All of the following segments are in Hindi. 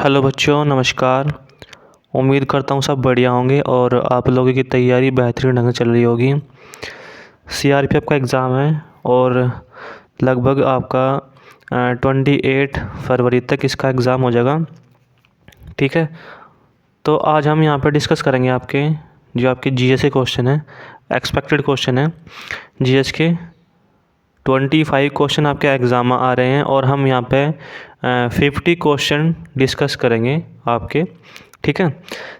हेलो बच्चों, नमस्कार। उम्मीद करता हूँ सब बढ़िया होंगे और आप लोगों की तैयारी बेहतरीन ढंग से चल रही होगी। सीआरपीएफ का एग्ज़ाम है और लगभग आपका 28 फरवरी तक इसका एग्ज़ाम हो जाएगा। ठीक है, तो आज हम यहाँ पर डिस्कस करेंगे जो आपके जीएस के क्वेश्चन है, एक्सपेक्टेड क्वेश्चन है जीएस के। 25 क्वेश्चन आपके एग्ज़ाम में आ रहे हैं और हम यहाँ पे 50 क्वेश्चन डिस्कस करेंगे आपके। ठीक है,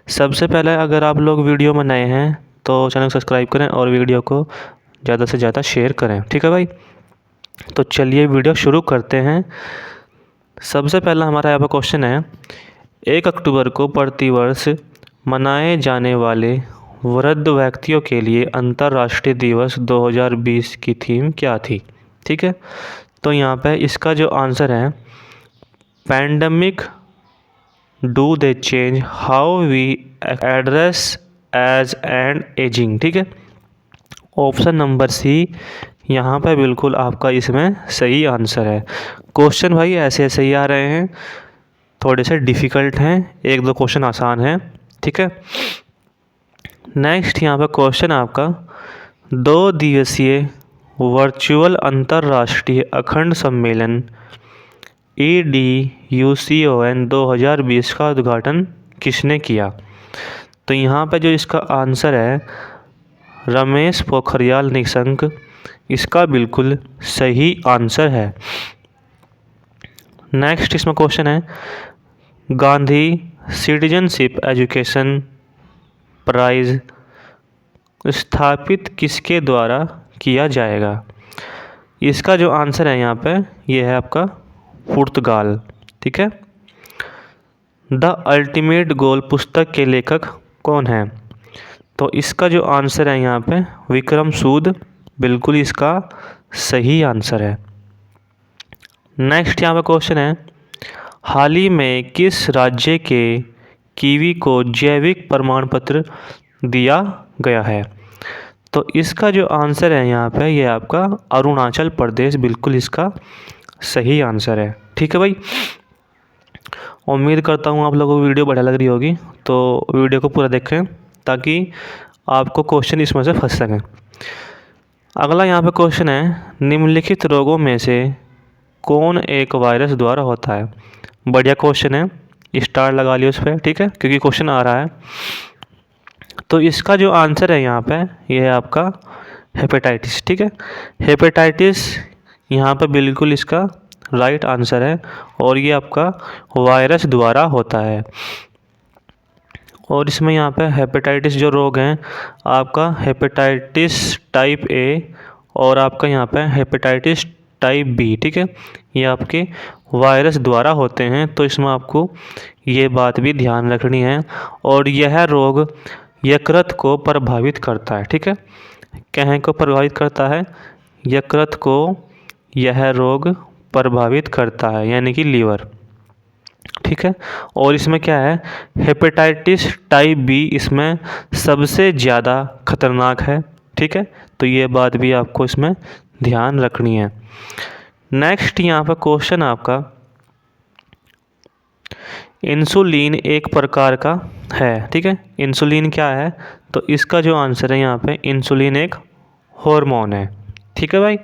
सबसे पहले अगर आप लोग वीडियो में नए हैं तो चैनल सब्सक्राइब करें और वीडियो को ज़्यादा से ज़्यादा शेयर करें। ठीक है भाई, तो चलिए वीडियो शुरू करते हैं। सबसे पहला हमारा यहाँ पर क्वेश्चन है, 1 अक्टूबर को प्रतिवर्ष मनाए जाने वाले वृद्ध व्यक्तियों के लिए अंतर्राष्ट्रीय दिवस 2020 की थीम क्या थी। ठीक है, तो यहाँ पे इसका जो आंसर है, pandemic do they change how we address age and ageing. ठीक है, ऑप्शन नंबर सी यहाँ पे बिल्कुल आपका इसमें सही आंसर है। क्वेश्चन भाई ऐसे ऐसे ही आ रहे हैं, थोड़े से डिफ़िकल्ट हैं, 1-2 क्वेश्चन आसान हैं। ठीक है, नेक्स्ट यहाँ पे क्वेश्चन आपका 2 दिवसीय वर्चुअल अंतर्राष्ट्रीय अखंड सम्मेलन EDUCON 2020 का उद्घाटन किसने किया। तो यहाँ पे जो इसका आंसर है, रमेश पोखरियाल निशंक, इसका बिल्कुल सही आंसर है। नेक्स्ट इसमें क्वेश्चन है, गांधी सिटीजनशिप एजुकेशन प्राइज़ स्थापित किसके द्वारा किया जाएगा। इसका जो आंसर है यहाँ पे ये है आपका पुर्तगाल। ठीक है, द अल्टीमेट गोल पुस्तक के लेखक कौन है। तो इसका जो आंसर है यहाँ पे विक्रम सूद, बिल्कुल इसका सही आंसर है। नेक्स्ट यहाँ पे क्वेश्चन है, हाल ही में किस राज्य के कीवी को जैविक प्रमाण पत्र दिया गया है। तो इसका जो आंसर है यहाँ पे ये आपका अरुणाचल प्रदेश, बिल्कुल इसका सही आंसर है। ठीक है भाई, उम्मीद करता हूँ आप लोगों को वीडियो बढ़िया लग रही होगी, तो वीडियो को पूरा देखें ताकि आपको क्वेश्चन इसमें से फंस सकें। अगला यहाँ पे क्वेश्चन है, निम्नलिखित रोगों में से कौन एक वायरस द्वारा होता है। बढ़िया क्वेश्चन है, स्टार लगा लियो उस पर। ठीक है, क्योंकि क्वेश्चन आ रहा है। तो इसका जो आंसर है यहाँ पे ये है आपका हेपेटाइटिस। ठीक है, हेपेटाइटिस यहाँ पे बिल्कुल इसका राइट आंसर है और ये आपका वायरस द्वारा होता है। और इसमें यहाँ पे हेपेटाइटिस जो रोग हैं, आपका हेपेटाइटिस टाइप ए और आपका यहाँ पे हेपेटाइटिस टाइप बी। ठीक है, ये आपके वायरस द्वारा होते हैं, तो इसमें आपको ये बात भी ध्यान रखनी है। और यह रोग यकृत को प्रभावित करता है। ठीक है, कहीं को प्रभावित करता है, यकृत को यह रोग प्रभावित करता है, यानी कि लीवर। ठीक है, और इसमें क्या है, हेपेटाइटिस टाइप बी इसमें सबसे ज़्यादा खतरनाक है। ठीक है, तो ये बात भी आपको इसमें ध्यान रखनी है। नेक्स्ट यहाँ पर क्वेश्चन आपका, इंसुलिन एक प्रकार का है। ठीक है, इंसुलिन क्या है। तो इसका जो आंसर है यहाँ पे, इंसुलिन एक हार्मोन है। ठीक है भाई,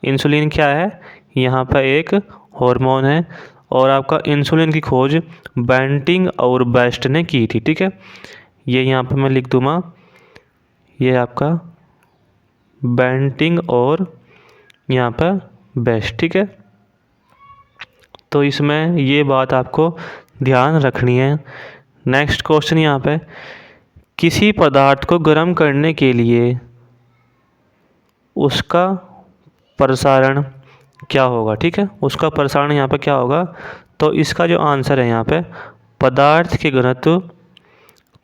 इंसुलिन क्या है, यहाँ पर एक हार्मोन है और आपका इंसुलिन की खोज बेंटिंग और बेस्ट ने की थी। ठीक है, ये यहाँ पे मैं लिख दूँगा, ये आपका बेंटिंग और यहाँ पर बेस्ट। ठीक है, तो इसमें ये बात आपको ध्यान रखनी है। नेक्स्ट क्वेश्चन यहाँ पे, किसी पदार्थ को गर्म करने के लिए उसका प्रसारण क्या होगा। ठीक है, उसका प्रसारण यहाँ पे क्या होगा। तो इसका जो आंसर है यहाँ पे, पदार्थ के घनत्व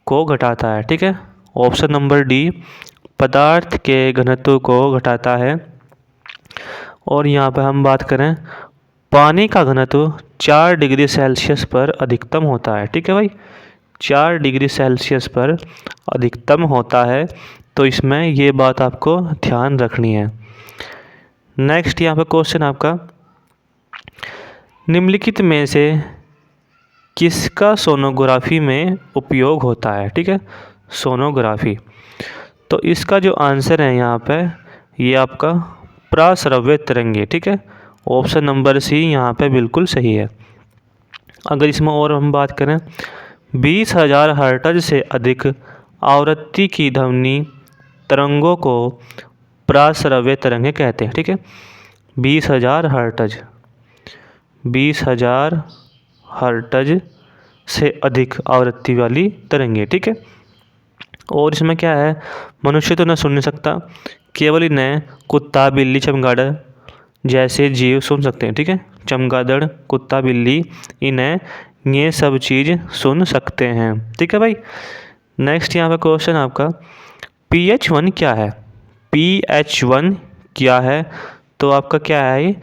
को घटाता है। ठीक है, ऑप्शन नंबर डी, पदार्थ के घनत्व को घटाता है। और यहाँ पे हम बात करें, पानी का घनत्व 4 डिग्री सेल्सियस पर अधिकतम होता है। ठीक है भाई, 4 डिग्री सेल्सियस पर अधिकतम होता है, तो इसमें ये बात आपको ध्यान रखनी है। नेक्स्ट यहाँ पे क्वेश्चन आपका, निम्नलिखित में से किसका सोनोग्राफी में उपयोग होता है? ठीक है, सोनोग्राफी। तो इसका जो आंसर है यहाँ पे ये आपका प्राश्रव्य तरंगे। ठीक है, ऑप्शन नंबर सी यहाँ पे बिल्कुल सही है। अगर इसमें और हम बात करें, 20,000 हर्ट्ज से अधिक आवृत्ति की ध्वनि तरंगों को प्राश्रव्य तरंगे कहते हैं। ठीक है, 20,000 हर्ट्ज, 20,000 हर्ट्ज से अधिक आवृत्ति वाली तरंगे। ठीक है, और इसमें क्या है, मनुष्य तो न सुन नहीं सकता, केवल इन्हें कुत्ता, बिल्ली, चमगादड़ जैसे जीव सुन सकते हैं। ठीक है, चमगादड़, कुत्ता, बिल्ली, इन्हें ये सब चीज़ सुन सकते हैं। ठीक है भाई। नेक्स्ट यहाँ पे क्वेश्चन आपका, PH1 क्या है? PH1 क्या है? तो आपका क्या है ये?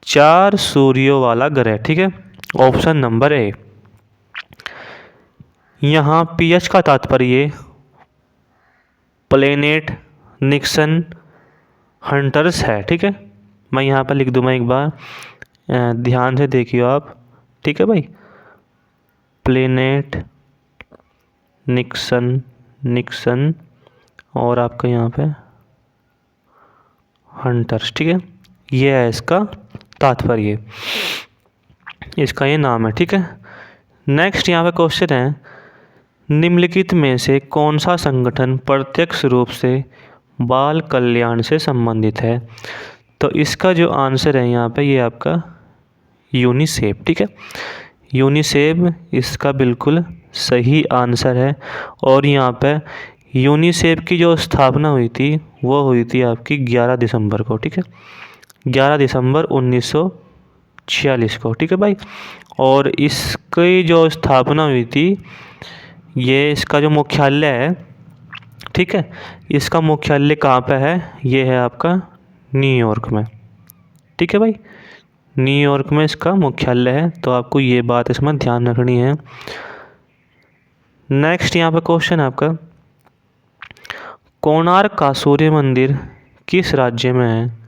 4 सूर्यों वाला ग्रह। ठीक है, ऑप्शन नंबर ए। यहाँ PH का तात्पर्य प्लेनेट निक्सन हंटर्स है। ठीक है, मैं यहाँ पर लिख दूँगा एक बार, ध्यान से देखिए आप। ठीक है भाई, प्लेनेट निक्सन और आपका यहाँ पे हंटर्स। ठीक है, ये है इसका तात्पर्य, इसका ये नाम है। ठीक है, नेक्स्ट यहाँ पे क्वेश्चन है, निम्नलिखित में से कौन सा संगठन प्रत्यक्ष रूप से बाल कल्याण से संबंधित है? तो इसका जो आंसर है यहाँ पे ये आपका यूनिसेफ। ठीक है, यूनिसेफ इसका बिल्कुल सही आंसर है। और यहाँ पे यूनिसेफ की जो स्थापना हुई थी वो हुई थी आपकी 11 दिसंबर को। ठीक है, 11 दिसंबर 1946 को। ठीक है भाई, और इसकी जो स्थापना हुई थी, ये इसका जो मुख्यालय है, ठीक है, इसका मुख्यालय कहाँ पे है? ये है आपका न्यूयॉर्क में। ठीक है भाई, न्यूयॉर्क में इसका मुख्यालय है, तो आपको ये बात इसमें ध्यान रखनी है। नेक्स्ट यहाँ पे क्वेश्चन आपका, कोणार्क का सूर्य मंदिर किस राज्य में है?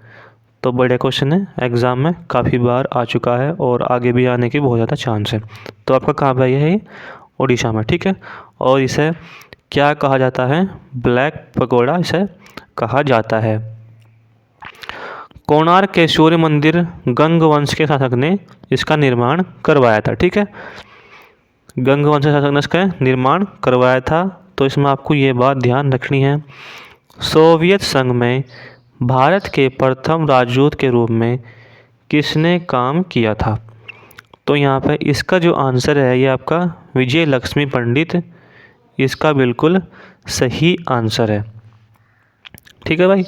तो बड़े क्वेश्चन है, एग्ज़ाम में काफ़ी बार आ चुका है और आगे भी आने की बहुत ज़्यादा चांस है। तो आपका कहाँ पे है? उड़ीसा में। ठीक है, और इसे क्या कहा जाता है? ब्लैक पगोड़ा इसे कहा जाता है। कोणार्क के सूर्य मंदिर गंग वंश के शासक ने इसका निर्माण करवाया था। ठीक है, गंग वंश के शासक ने इसका निर्माण करवाया था। तो इसमें आपको ये बात ध्यान रखनी है, सोवियत संघ में भारत के प्रथम राजदूत के रूप में किसने काम किया था? तो यहाँ पे इसका जो आंसर है ये आपका विजय लक्ष्मी पंडित, इसका बिल्कुल सही आंसर है। ठीक है भाई,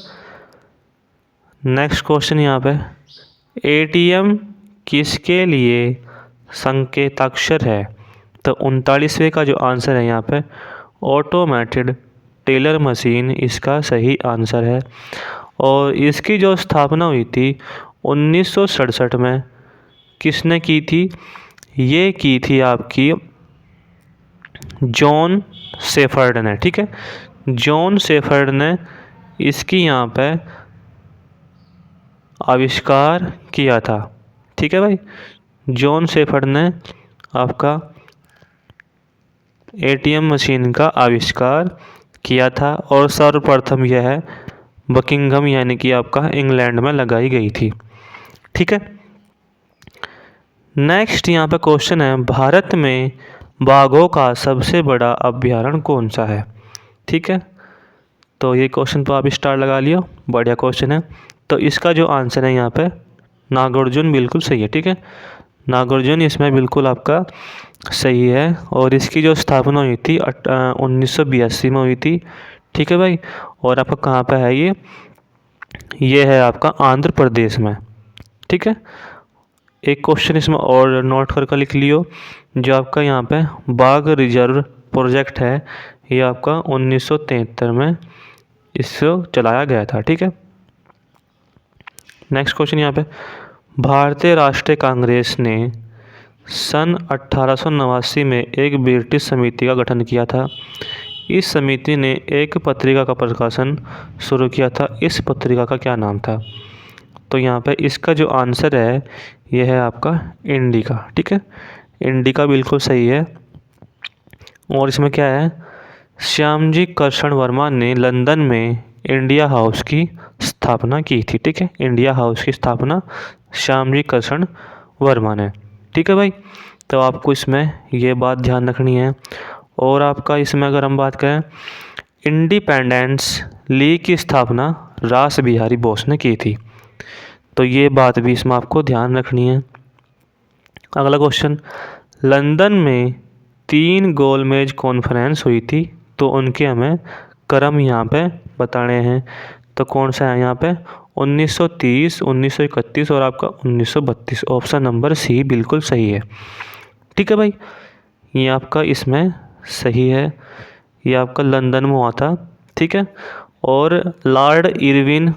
नेक्स्ट क्वेश्चन यहाँ पे, ATM किसके लिए संकेताक्षर है? तो 39वें का जो आंसर है यहाँ पे ऑटोमेटेड टेलर मशीन, इसका सही आंसर है। और इसकी जो स्थापना हुई थी 1967 में, किसने की थी? ये की थी आपकी जॉन शेफर्ड ने। ठीक है, जॉन शेफर्ड ने इसकी यहाँ पे आविष्कार किया था। ठीक है भाई, जॉन शेफर्ड ने आपका ATM मशीन का आविष्कार किया था और सर्वप्रथम यह है बकिंघम यानी कि आपका इंग्लैंड में लगाई गई थी। ठीक है, नेक्स्ट यहाँ पे क्वेश्चन है, भारत में बाघों का सबसे बड़ा अभयारण्य कौन सा है? ठीक है, तो ये क्वेश्चन पर आप स्टार लगा लियो, बढ़िया क्वेश्चन है। तो इसका जो आंसर है यहाँ पे नागार्जुन बिल्कुल सही है। ठीक है, नागार्जुन इसमें बिल्कुल आपका सही है। और इसकी जो स्थापना हुई थी 1982 में हुई थी। ठीक है भाई, और आपका कहाँ पे है ये है आपका आंध्र प्रदेश में। ठीक है, एक क्वेश्चन इसमें और नोट करके लिख लियो, जो आपका यहाँ पे बाघ रिजर्व प्रोजेक्ट है, ये आपका 1973 में इसको चलाया गया था। ठीक है, नेक्स्ट क्वेश्चन यहाँ पे, भारतीय राष्ट्रीय कांग्रेस ने सन 1889 में एक ब्रिटिश समिति का गठन किया था। इस समिति ने एक पत्रिका का प्रकाशन शुरू किया था। इस पत्रिका का क्या नाम था? तो यहाँ पे इसका जो आंसर है यह है आपका इंडिका। ठीक है, इंडिका बिल्कुल सही है। और इसमें क्या है, श्यामजी कृष्ण वर्मा ने लंदन में इंडिया हाउस की स्थापना की थी। ठीक है, इंडिया हाउस की स्थापना श्यामजी कृष्ण वर्मा ने। ठीक है भाई, तो आपको इसमें ये बात ध्यान रखनी है। और आपका इसमें अगर हम बात करें, इंडिपेंडेंस लीग की स्थापना रास बिहारी बोस ने की थी। तो ये बात भी इसमें आपको ध्यान रखनी है। अगला क्वेश्चन, लंदन में 3 गोलमेज कॉन्फ्रेंस हुई थी, तो उनके हमें क्रम यहाँ पे बताने हैं। तो कौन सा है यहाँ पे, 1930, 1931 और आपका 1932। ऑप्शन नंबर सी बिल्कुल सही है। ठीक है भाई, ये आपका इसमें सही है, ये आपका लंदन में हुआ था। ठीक है, और लॉर्ड इरविन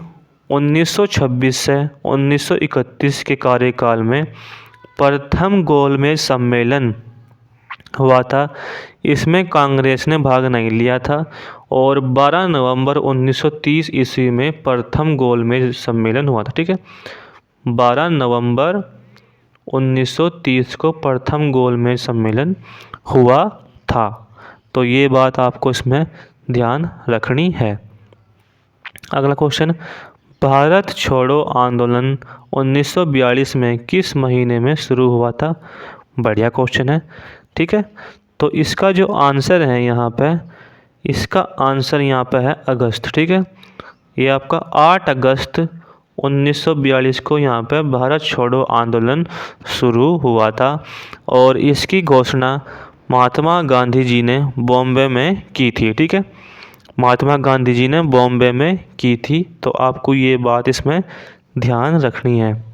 1926 से 1931 के कार्यकाल में प्रथम गोलमेज सम्मेलन हुआ था। इसमें कांग्रेस ने भाग नहीं लिया था। और 12 नवंबर 1930 ईस्वी में प्रथम गोलमेज सम्मेलन हुआ था। ठीक है, 12 नवंबर 1930 को प्रथम गोलमेज सम्मेलन हुआ था। तो ये बात आपको इसमें ध्यान रखनी है। अगला क्वेश्चन, भारत छोड़ो आंदोलन 1942 में किस महीने में शुरू हुआ था? बढ़िया क्वेश्चन है। ठीक है, तो इसका जो आंसर है यहाँ पे, इसका आंसर यहाँ पे है अगस्त। ठीक है, ये आपका 8 अगस्त 1942 को यहाँ पे भारत छोड़ो आंदोलन शुरू हुआ था। और इसकी घोषणा महात्मा गांधी जी ने बॉम्बे में की थी। ठीक है, महात्मा गांधी जी ने बॉम्बे में की थी। तो आपको ये बात इसमें ध्यान रखनी है।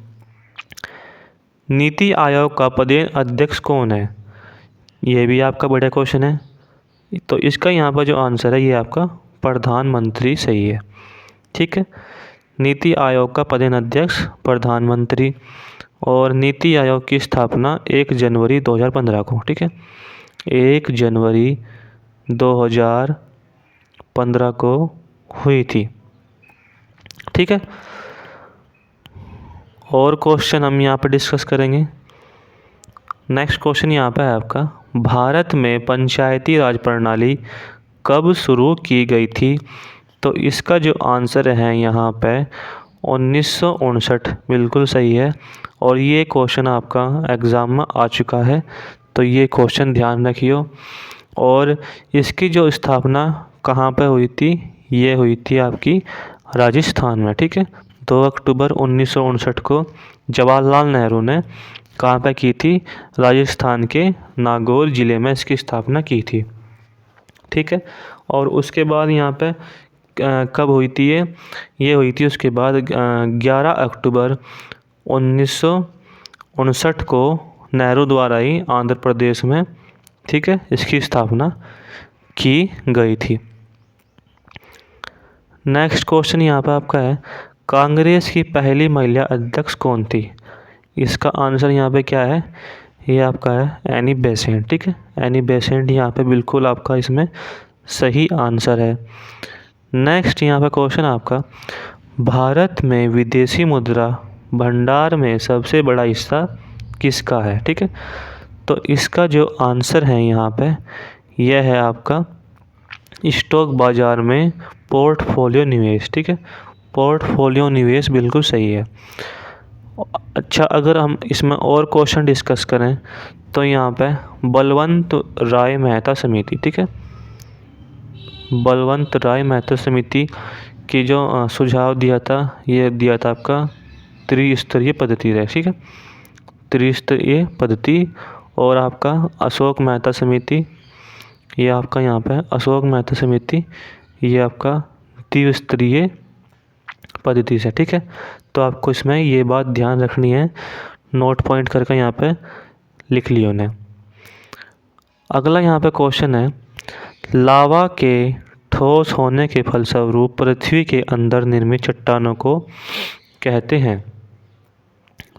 नीति आयोग का पदेन अध्यक्ष कौन है? ये भी आपका बड़ा क्वेश्चन है। तो इसका यहाँ पर जो आंसर है, ये आपका प्रधानमंत्री सही है। ठीक है, नीति आयोग का पदेन अध्यक्ष प्रधानमंत्री। और नीति आयोग की स्थापना 1 जनवरी 2015 को, ठीक है, 1 जनवरी 2015 को हुई थी। ठीक है, और क्वेश्चन हम यहाँ पर डिस्कस करेंगे। नेक्स्ट क्वेश्चन यहाँ पे है आपका, भारत में पंचायती राज प्रणाली कब शुरू की गई थी? तो इसका जो आंसर है यहाँ पे 1959 बिल्कुल सही है। और ये क्वेश्चन आपका एग्ज़ाम में आ चुका है, तो ये क्वेश्चन ध्यान रखियो। और इसकी जो स्थापना कहाँ पे हुई थी? ये हुई थी आपकी राजस्थान में। ठीक है, 2 अक्टूबर 1959 को जवाहरलाल नेहरू ने कहाँ पे की थी? राजस्थान के नागौर ज़िले में इसकी स्थापना की थी। ठीक है, और उसके बाद यहाँ पे कब हुई थी ये हुई थी उसके बाद 11 अक्टूबर 1959 को नेहरू द्वारा ही आंध्र प्रदेश में, ठीक है, इसकी स्थापना की गई थी। नेक्स्ट क्वेश्चन यहाँ पे आपका है, कांग्रेस की पहली महिला अध्यक्ष कौन थी? इसका आंसर यहाँ पे क्या है? ये आपका है एनी बेसेंट। ठीक है, एनी बेसेंट यहाँ पे बिल्कुल आपका इसमें सही आंसर है। नेक्स्ट यहाँ पे क्वेश्चन आपका, भारत में विदेशी मुद्रा भंडार में सबसे बड़ा हिस्सा किसका है? ठीक है, तो इसका जो आंसर है यहाँ पे, यह है आपका स्टॉक बाज़ार में पोर्टफोलियो निवेश। ठीक है, पोर्टफोलियो निवेश बिल्कुल सही है। अच्छा, अगर हम इसमें और क्वेश्चन डिस्कस करें तो यहाँ पे बलवंत राय मेहता समिति, ठीक है, बलवंत राय मेहता समिति की जो सुझाव दिया था, ये दिया था आपका त्रिस्तरीय पद्धति है। ठीक है, त्रिस्तरीय पद्धति। और आपका अशोक मेहता समिति, ये आपका यहाँ पे अशोक मेहता समिति, ये आपका द्विस्तरीय पद्धति से। ठीक है, तो आपको इसमें ये बात ध्यान रखनी है, नोट पॉइंट करके यहाँ पे लिख लियो ने। अगला यहाँ पे क्वेश्चन है, लावा के ठोस होने के फलस्वरूप पृथ्वी के अंदर निर्मित चट्टानों को कहते हैं।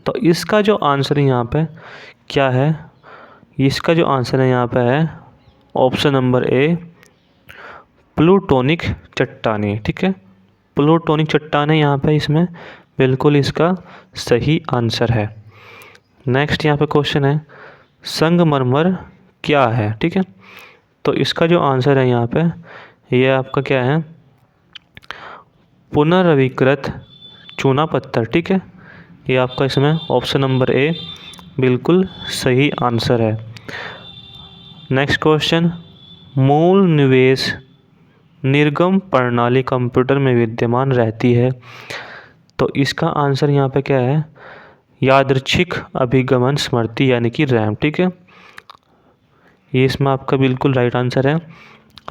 तो इसका जो आंसर यहाँ पे क्या है? इसका जो आंसर है यहाँ पे है ऑप्शन नंबर ए, प्लूटोनिक चट्टानें। ठीक है, प्लूटोनिक चट्टानें यहाँ पे इसमें बिल्कुल इसका सही आंसर है। नेक्स्ट यहाँ पे क्वेश्चन है, संगमरमर क्या है? ठीक है, तो इसका जो आंसर है यहाँ पे ये आपका क्या है? पुनर्नवीकृत चूना पत्थर। ठीक है, ये आपका इसमें ऑप्शन नंबर ए बिल्कुल सही आंसर है। नेक्स्ट क्वेश्चन, मूल निवेश निर्गम प्रणाली कंप्यूटर में विद्यमान रहती है, तो इसका आंसर यहाँ पे क्या है? यादृच्छिक अभिगमन स्मृति यानी कि रैम। ठीक है, ये इसमें आपका बिल्कुल राइट आंसर है।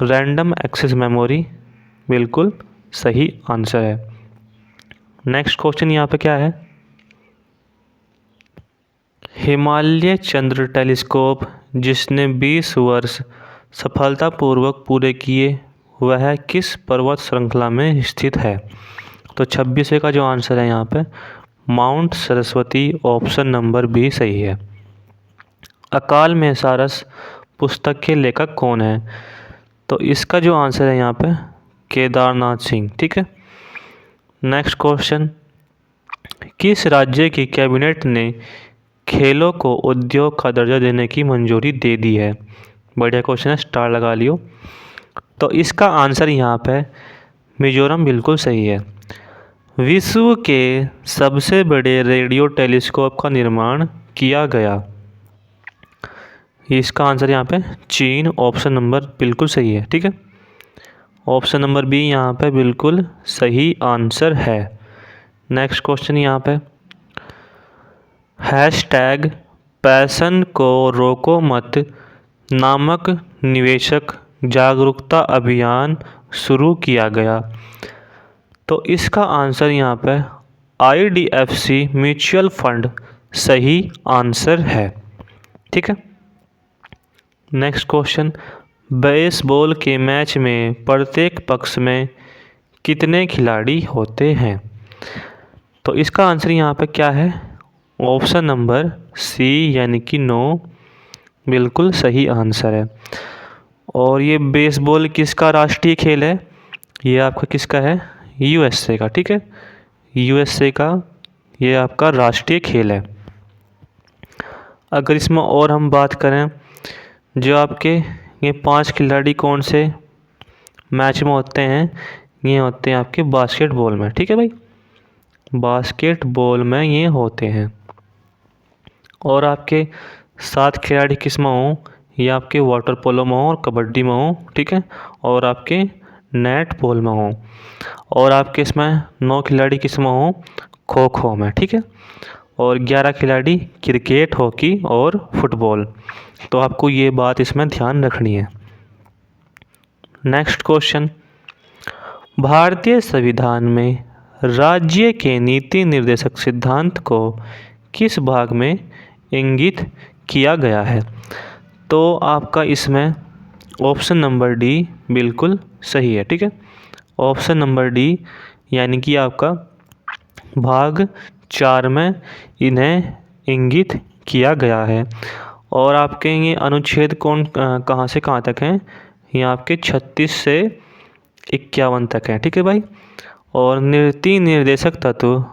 रैंडम एक्सेस मेमोरी बिल्कुल सही आंसर है। नेक्स्ट क्वेश्चन यहाँ पे क्या है? हिमालय चंद्र टेलीस्कोप जिसने 20 वर्ष सफलतापूर्वक पूरे किए, वह किस पर्वत श्रृंखला में स्थित है? तो 26वें का जो आंसर है यहाँ पे mount Saraswati, option number B सही है। अकाल में सारस पुस्तक के लेखक कौन है? तो इसका जो आंसर है यहाँ पे केदारनाथ सिंह। ठीक है, नेक्स्ट क्वेश्चन, किस राज्य की कैबिनेट ने खेलों को उद्योग का दर्जा देने की मंजूरी दे दी है? बढ़िया क्वेश्चन है, स्टार लगा लियो। तो इसका आंसर यहाँ पे मिजोरम बिल्कुल सही है। विश्व के सबसे बड़े रेडियो टेलीस्कोप का निर्माण किया गया, इसका आंसर यहाँ पे चीन, ऑप्शन नंबर बिल्कुल सही है। ठीक है, ऑप्शन नंबर बी यहाँ पे बिल्कुल सही आंसर है। नेक्स्ट क्वेश्चन यहाँ पे, हैशटैग पैशन को रोको मत नामक निवेशक जागरूकता अभियान शुरू किया गया, तो इसका आंसर यहाँ पे IDFC म्यूचुअल फंड सही आंसर है। ठीक है, नेक्स्ट क्वेश्चन, बेसबॉल के मैच में प्रत्येक पक्ष में कितने खिलाड़ी होते हैं? तो इसका आंसर यहाँ पे क्या है? ऑप्शन नंबर सी यानी कि 9 बिल्कुल सही आंसर है। और ये बेसबॉल किसका राष्ट्रीय खेल है? ये आपका किसका है? USA का। ठीक है, USA का ये आपका राष्ट्रीय खेल है। अगर इसमें और हम बात करें, जो आपके ये 5 खिलाड़ी कौन से मैच में होते हैं? ये होते हैं आपके बास्केटबॉल में। ठीक है भाई, बास्केटबॉल में ये होते हैं। और आपके 7 खिलाड़ी किस में हों? ये आपके वाटर पोलो में हो और कबड्डी में हो। ठीक है, और आपके नेट बॉल में हो। और आपके इसमें 9 खिलाड़ी किस में हो? खो खो में। ठीक है, और 11 खिलाड़ी क्रिकेट, हॉकी और फुटबॉल। तो आपको ये बात इसमें ध्यान रखनी है। नेक्स्ट क्वेश्चन, भारतीय संविधान में राज्य के नीति निर्देशक सिद्धांत को किस भाग में इंगित किया गया है? तो आपका इसमें ऑप्शन नंबर डी बिल्कुल सही है। ठीक है, ऑप्शन नंबर डी यानी कि आपका भाग 4 में इन्हें इंगित किया गया है। और आपके ये अनुच्छेद कहाँ से कहाँ तक हैं? ये आपके 36 से 51 तक हैं। ठीक है भाई, और नीति निर्देशक तत्व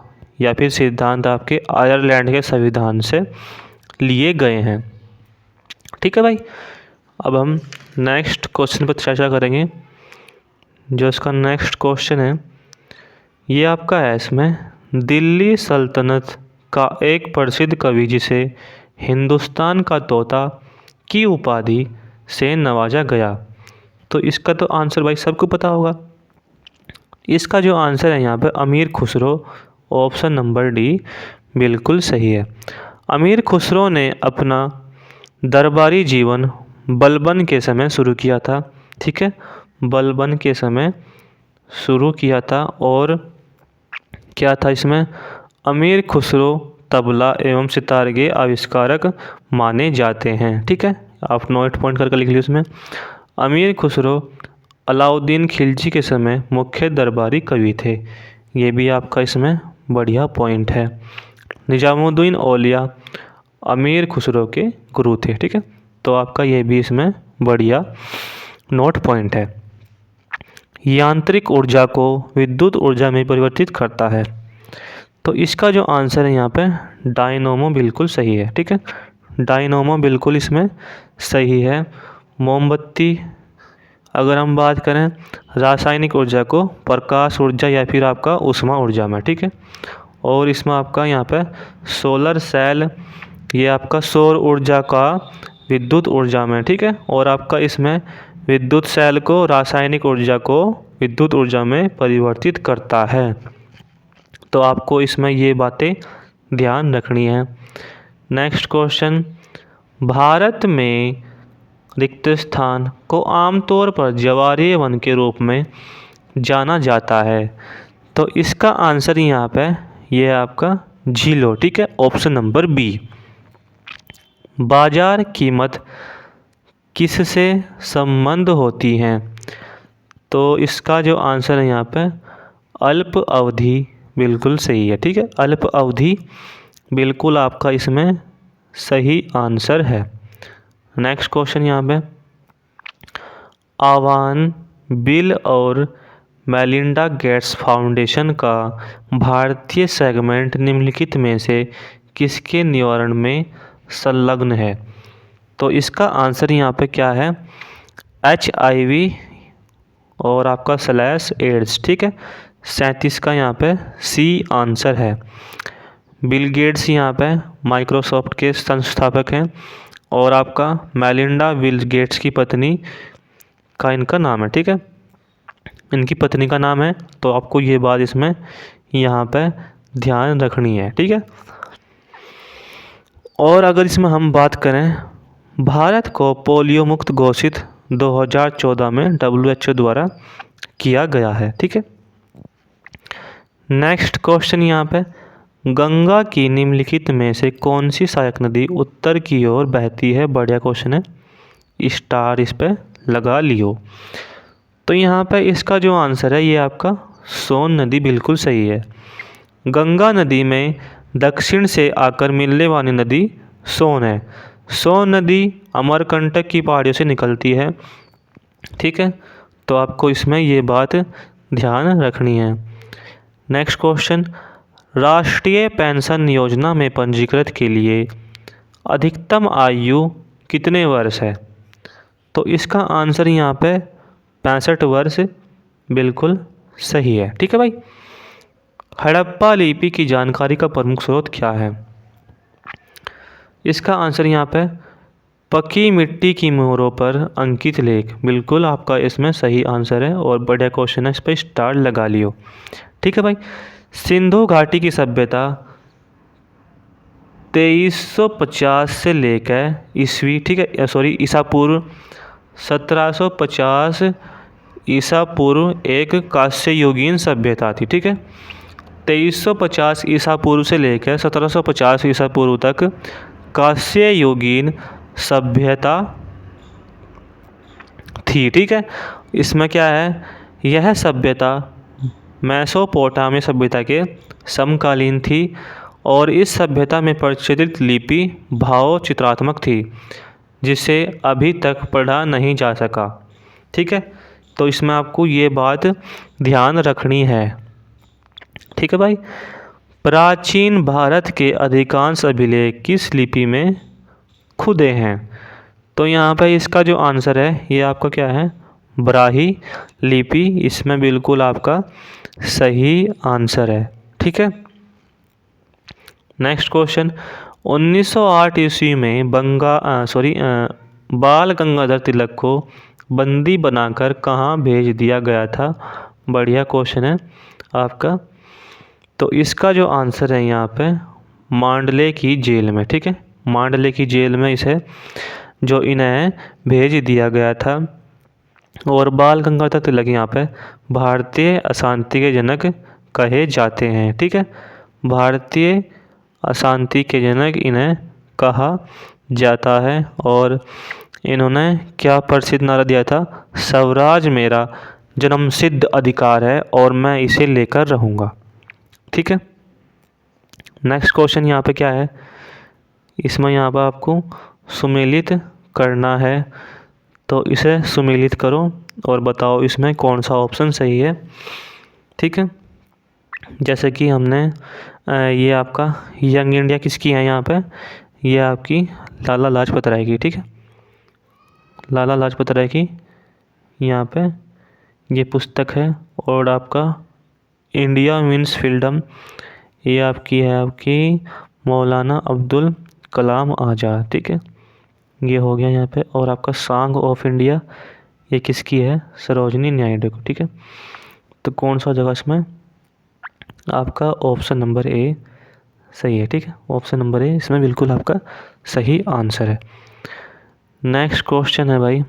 या फिर सिद्धांत आपके आयरलैंड के संविधान से लिए गए हैं। ठीक है भाई, अब हम नेक्स्ट क्वेश्चन पर चर्चा करेंगे। जो इसका नेक्स्ट क्वेश्चन है ये आपका है, इसमें दिल्ली सल्तनत का एक प्रसिद्ध कवि जिसे हिंदुस्तान का तोता की उपाधि से नवाजा गया, तो इसका तो आंसर भाई सबको पता होगा। इसका जो आंसर है यहाँ पे अमीर खुसरो, ऑप्शन नंबर डी बिल्कुल सही है। अमीर खुसरो ने अपना दरबारी जीवन बलबन के समय शुरू किया था। ठीक है, बलबन के समय शुरू किया था। और क्या था इसमें? अमीर खुसरो तबला एवं सितार के आविष्कारक माने जाते हैं। ठीक है, आप नोट पॉइंट करके लिख लीजिए उसमें। अमीर खुसरो अलाउद्दीन खिलजी के समय मुख्य दरबारी कवि थे। ये भी आपका इसमें बढ़िया पॉइंट है। निजामुद्दीन औलिया अमीर खुसरो के गुरु थे। ठीक है, तो आपका ये भी इसमें बढ़िया नोट पॉइंट है। यांत्रिक ऊर्जा को विद्युत ऊर्जा में परिवर्तित करता है, तो इसका जो आंसर है यहाँ पे डायनोमो बिल्कुल सही है। ठीक है, डायनोमो बिल्कुल इसमें सही है। मोमबत्ती, अगर हम बात करें रासायनिक ऊर्जा को प्रकाश ऊर्जा या फिर आपका ऊष्मा ऊर्जा में, ठीक है। और इसमें आपका यहाँ पे सोलर सेल, ये आपका सौर ऊर्जा का विद्युत ऊर्जा में, ठीक है। और आपका इसमें विद्युत सेल को रासायनिक ऊर्जा को विद्युत ऊर्जा में परिवर्तित करता है। तो आपको इसमें ये बातें ध्यान रखनी है। नेक्स्ट क्वेश्चन, भारत में रिक्त स्थान को आमतौर पर ज्वारीय वन के रूप में जाना जाता है। तो इसका आंसर यहाँ पे ये आपका झीलो, ठीक है, ऑप्शन नंबर बी। बाजार कीमत किससे संबंध होती हैं? तो इसका जो आंसर है यहाँ पे अल्प अवधि बिल्कुल सही है, ठीक है। अल्प अवधि बिल्कुल आपका इसमें सही आंसर है। नेक्स्ट क्वेश्चन यहाँ पे, आह्वान बिल और मेलिंडा गेट्स फाउंडेशन का भारतीय सेगमेंट निम्नलिखित में से किसके निवारण में संलग्न है? तो इसका आंसर यहाँ पे क्या है? HIV और आपका /AIDS, ठीक है। 37 का यहाँ पे सी आंसर है। बिल गेट्स यहाँ पे माइक्रोसॉफ्ट के संस्थापक हैं और आपका मेलिंडा बिल गेट्स की पत्नी का इनका नाम है, ठीक है, इनकी पत्नी का नाम है। तो आपको ये बात इसमें यहाँ पे ध्यान रखनी है, ठीक है। और अगर इसमें हम बात करें, भारत को पोलियो मुक्त घोषित 2014 में WHO द्वारा किया गया है, ठीक है। नेक्स्ट क्वेश्चन यहाँ पे, गंगा की निम्नलिखित में से कौन सी सहायक नदी उत्तर की ओर बहती है? बढ़िया क्वेश्चन है, स्टार इस पे लगा लियो। तो यहाँ पे इसका जो आंसर है ये आपका सोन नदी बिल्कुल सही है। गंगा नदी में दक्षिण से आकर मिलने वाली नदी सोन है। सोन नदी अमरकंटक की पहाड़ियों से निकलती है, ठीक है। तो आपको इसमें ये बात ध्यान रखनी है। नेक्स्ट क्वेश्चन, राष्ट्रीय पेंशन योजना में पंजीकृत के लिए अधिकतम आयु कितने वर्ष है? तो इसका आंसर यहाँ पे 65 वर्ष बिल्कुल सही है, ठीक है भाई। हड़प्पा लिपि की जानकारी का प्रमुख स्रोत क्या है? इसका आंसर यहाँ पे पकी मिट्टी की मोहरों पर अंकित लेख बिल्कुल आपका इसमें सही आंसर है और बढ़िया क्वेश्चन है, इस पर स्टार लगा लियो, ठीक है भाई। सिंधु घाटी की सभ्यता 2350 से लेकर ईस्वी, ठीक है, सॉरी ईसा पूर्व 1750 ईसा पूर्व एक कांस्य युगीन सभ्यता थी, ठीक है। 2350 ईसा पूर्व से लेकर 1750 ईसा पूर्व तक कांस्य युगीन सभ्यता थी, ठीक है। इसमें क्या है, यह सभ्यता मेसोपोटामिया सभ्यता के समकालीन थी और इस सभ्यता में प्रचलित लिपि भाव चित्रात्मक थी जिसे अभी तक पढ़ा नहीं जा सका, ठीक है। तो इसमें आपको ये बात ध्यान रखनी है, ठीक है भाई। प्राचीन भारत के अधिकांश अभिलेख किस लिपि में खुदे हैं? तो यहाँ पे इसका जो आंसर है ये आपका क्या है? ब्राही लिपि इसमें बिल्कुल आपका सही आंसर है, ठीक है। नेक्स्ट क्वेश्चन, 1908 ईस्वी में बाल गंगाधर तिलक को बंदी बनाकर कहाँ भेज दिया गया था? बढ़िया क्वेश्चन है आपका। तो इसका जो आंसर है यहाँ पे मांडले की जेल में, ठीक है। मांडले की जेल में इसे जो इन्हें भेज दिया गया था। और बाल गंगाधर तिलक यहाँ पे भारतीय अशांति के जनक कहे जाते हैं, ठीक है। भारतीय अशांति के जनक इन्हें कहा जाता है और इन्होंने क्या प्रसिद्ध नारा दिया था? स्वराज मेरा जन्मसिद्ध अधिकार है और मैं इसे लेकर रहूँगा, ठीक है। नेक्स्ट क्वेश्चन यहाँ पे क्या है? इसमें यहाँ पर आपको सुमेलित करना है, तो इसे सुमेलित करो और बताओ इसमें कौन सा ऑप्शन सही है, ठीक है। जैसे कि हमने ये आपका यंग इंडिया किसकी है यहाँ पे? ये आपकी लाला लाजपत राय की, ठीक है, लाला लाजपत राय की यहाँ पे ये पुस्तक है। और आपका इंडिया मीन्स फ्रीडम, ये आपकी है आपकी मौलाना अब्दुल कलाम आज़ाद, ठीक है, ये हो गया यहाँ पे। और आपका सॉन्ग ऑफ इंडिया, ये किसकी है, सरोजनी नायडू को, ठीक है। तो कौन सा जगह इसमें, आपका ऑप्शन नंबर ए सही है, ठीक है, ऑप्शन नंबर ए इसमें बिल्कुल आपका सही आंसर है। नेक्स्ट क्वेश्चन है भाई,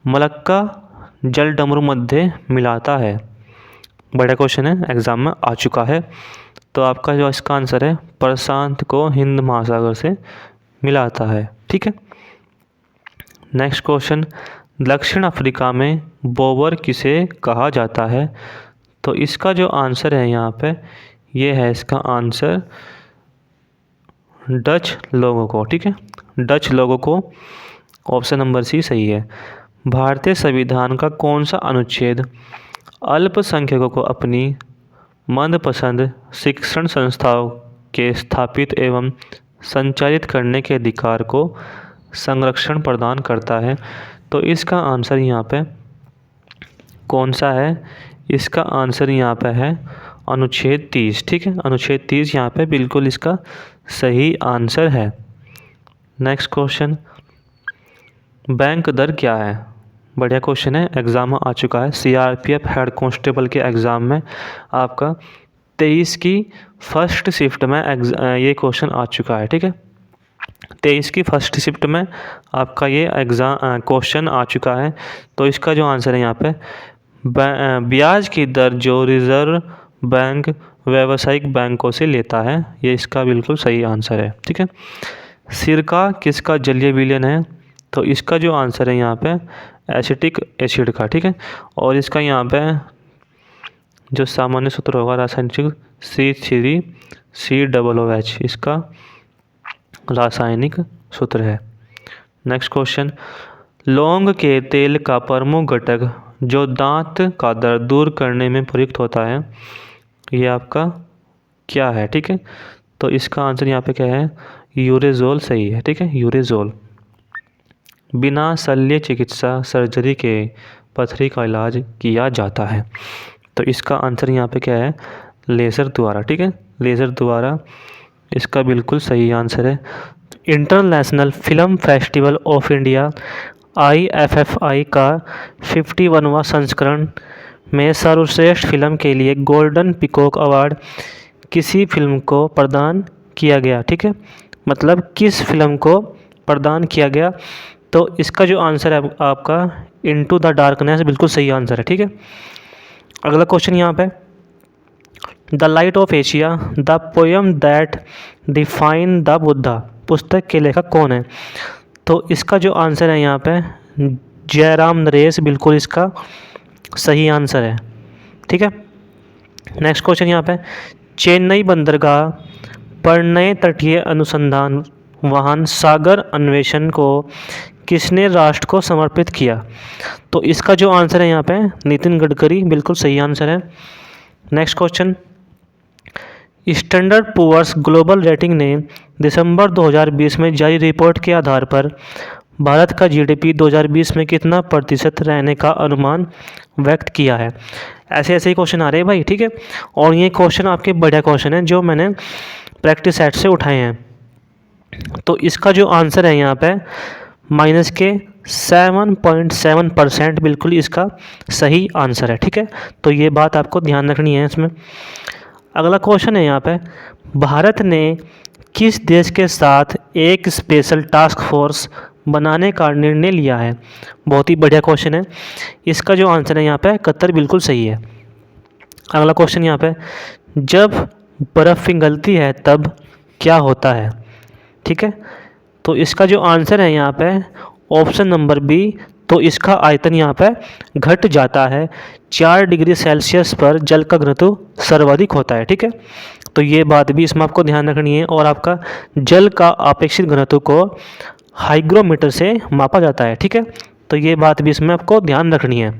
मलक्का जल डमरू मध्य मिलाता है, बड़ा क्वेश्चन है, एग्जाम में आ चुका है। तो आपका जो इसका आंसर है, प्रशांत को हिंद महासागर से मिलाता है, ठीक है। नेक्स्ट क्वेश्चन, दक्षिण अफ्रीका में बोबर किसे कहा जाता है। तो इसका जो आंसर है यहाँ पे, ये है इसका आंसर डच लोगों को, ठीक है, डच लोगों को, ऑप्शन नंबर सी सही है। भारतीय संविधान का कौन सा अनुच्छेद अल्पसंख्यकों को अपनी मनपसंद शिक्षण संस्थाओं के स्थापित एवं संचालित करने के अधिकार को संरक्षण प्रदान करता है। तो इसका आंसर यहाँ पे कौन सा है, इसका आंसर यहाँ पे है अनुच्छेद 30, ठीक है, अनुच्छेद 30 यहाँ पे बिल्कुल इसका सही आंसर है। नेक्स्ट क्वेश्चन, बैंक दर क्या है, बढ़िया क्वेश्चन है, एग्ज़ाम में आ चुका है। सीआरपीएफ हेड कांस्टेबल के एग्ज़ाम में आपका 23 की फर्स्ट शिफ्ट में ये क्वेश्चन आ चुका है, ठीक है, 23 की फर्स्ट शिफ्ट में आपका ये एग्ज़ाम क्वेश्चन आ चुका है। तो इसका जो आंसर है यहाँ पे, ब्याज की दर जो रिज़र्व बैंक व्यावसायिक बैंकों से लेता है, ये इसका बिल्कुल सही आंसर है, ठीक है। सिरका किसका जलीय विलयन है। तो इसका जो आंसर है यहाँ पे एसिटिक एसिड का, ठीक है। और इसका यहाँ पे जो सामान्य सूत्र होगा रासायनिक C3COOH इसका रासायनिक सूत्र है। नेक्स्ट क्वेश्चन, लौंग के तेल का प्रमुख घटक जो दांत का दर्द दूर करने में प्रयुक्त होता है, ये आपका क्या है, ठीक है। तो इसका आंसर यहाँ पे क्या है, यूरेजोल सही है, ठीक है, यूरेजोल। बिना शल्य चिकित्सा सर्जरी के पथरी का इलाज किया जाता है। तो इसका आंसर यहाँ पे क्या है, लेज़र द्वारा, ठीक है, लेज़र द्वारा इसका बिल्कुल सही आंसर है। International film festival of India IFFI का 51वां संस्करण में सर्वश्रेष्ठ फिल्म के लिए गोल्डन पिकॉक अवार्ड किसी फिल्म को प्रदान किया गया, ठीक है, मतलब किस फिल्म को प्रदान किया गया। तो इसका जो आंसर है आपका इनटू द डार्कनेस बिल्कुल सही आंसर है, ठीक है। अगला क्वेश्चन यहाँ पे, the light of Asia the poem that define the Buddha पुस्तक के लेखक कौन है। तो इसका जो आंसर है यहाँ पे जयराम नरेश बिल्कुल इसका सही आंसर है, ठीक है। नेक्स्ट क्वेश्चन यहाँ पे, चेन्नई बंदरगाह पर नए तटीय अनुसंधान वाहन सागर अन्वेषण को किसने राष्ट्र को समर्पित किया। तो इसका जो आंसर है यहाँ पे नितिन गडकरी बिल्कुल सही आंसर है। Next question, standard poor's global rating ने दिसंबर 2020 में जारी रिपोर्ट के आधार पर भारत का GDP 2020 में कितना प्रतिशत रहने का अनुमान व्यक्त किया है। ऐसे ऐसे ही क्वेश्चन आ रहे हैं भाई, ठीक है। और ये क्वेश्चन आपके बढ़िया क्वेश्चन हैं जो मैंने प्रैक्टिस सेट से उठाए हैं। तो इसका जो आंसर है यहाँ पे माइनस के 7.7% बिल्कुल इसका सही आंसर है, ठीक है। तो ये बात आपको ध्यान रखनी है इसमें। अगला क्वेश्चन है यहाँ पे, भारत ने किस देश के साथ एक स्पेशल टास्क फोर्स बनाने का निर्णय लिया है। बहुत ही बढ़िया क्वेश्चन है। इसका जो आंसर है यहाँ पे कतर बिल्कुल सही है। अगला क्वेश्चन यहाँ पे, जब बर्फ़ पिघलती है तब क्या होता है, ठीक है। तो इसका जो आंसर है यहाँ पे ऑप्शन नंबर बी, तो इसका आयतन यहाँ पे घट जाता है। 4 डिग्री सेल्सियस पर जल का घनत्व सर्वाधिक होता है, ठीक है। तो ये बात भी इसमें आपको ध्यान रखनी है। और आपका जल का अपेक्षित घनत्व को हाइग्रोमीटर से मापा जाता है, ठीक है। तो ये बात भी इसमें आपको ध्यान रखनी है।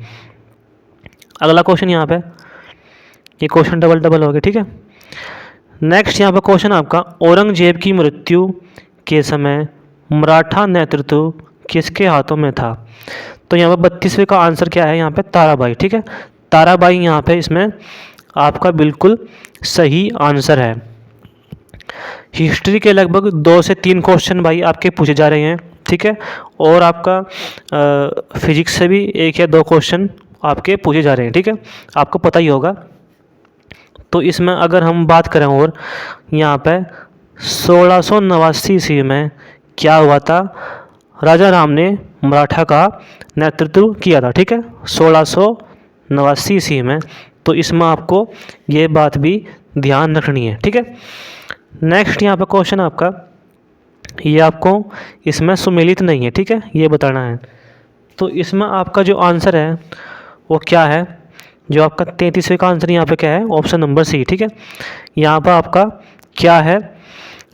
अगला क्वेश्चन यहाँ पे, ये क्वेश्चन डबल हो गया, ठीक है। नेक्स्ट यहाँ पर क्वेश्चन आपका, औरंगजेब की मृत्यु के समय मराठा नेतृत्व किसके हाथों में था? तो यहाँ पर 32वें का आंसर क्या है? यहाँ पे ताराबाई। ठीक है, ताराबाई यहाँ पे इसमें आपका बिल्कुल सही आंसर है। हिस्ट्री के लगभग 2 से 3 क्वेश्चन भाई आपके पूछे जा रहे हैं। ठीक है, और आपका फिजिक्स से भी 1 या 2 क्वेश्चन आपके पूछे जा रहे हैं। ठीक है, आपको पता ही होगा। तो इसमें अगर हम बात करें और यहाँ पे 1689 ईस्वी में क्या हुआ था? राजा राम ने मराठा का नेतृत्व किया था। ठीक है, 1689 ईस्वी में। तो इसमें आपको ये बात भी ध्यान रखनी है। ठीक है, नेक्स्ट यहाँ पे क्वेश्चन आपका, ये आपको इसमें सुमेलित नहीं है। ठीक है, ये बताना है। तो इसमें आपका जो आंसर है वो क्या है? जो आपका 33वें का आंसर यहाँ पे क्या है? Option number C. ठीक है, यहाँ पर आपका क्या है?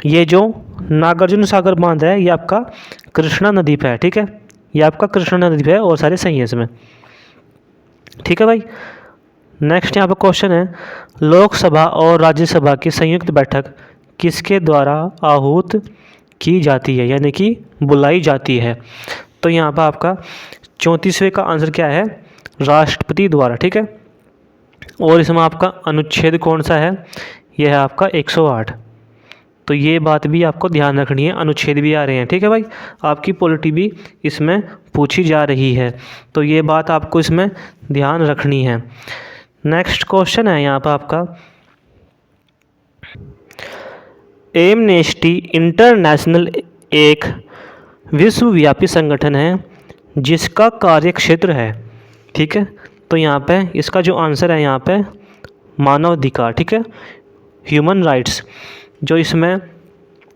ये जो नागार्जुन सागर बांध है ये आपका कृष्णा नदी पे है। ठीक है, ये आपका कृष्णा नदी पे है और सारे सही है इसमें। ठीक है भाई, नेक्स्ट यहाँ पे क्वेश्चन है, लोकसभा और राज्यसभा की संयुक्त बैठक किसके द्वारा आहूत की जाती है, यानी कि बुलाई जाती है? तो यहाँ पर आपका 34वें का आंसर क्या है? राष्ट्रपति द्वारा। ठीक है, और इसमें आपका अनुच्छेद कौन सा है? यह है आपका 108। तो ये बात भी आपको ध्यान रखनी है, अनुच्छेद भी आ रहे हैं। ठीक है भाई, आपकी पॉलिटी भी इसमें पूछी जा रही है, तो ये बात आपको इसमें ध्यान रखनी है। नेक्स्ट क्वेश्चन है यहाँ पर आपका, एमनेस्टी इंटरनेशनल एक विश्वव्यापी संगठन है जिसका कार्यक्षेत्र है। ठीक है, तो यहाँ पे इसका जो आंसर है यहाँ पे मानवाधिकार। ठीक है, ह्यूमन राइट्स। जो इसमें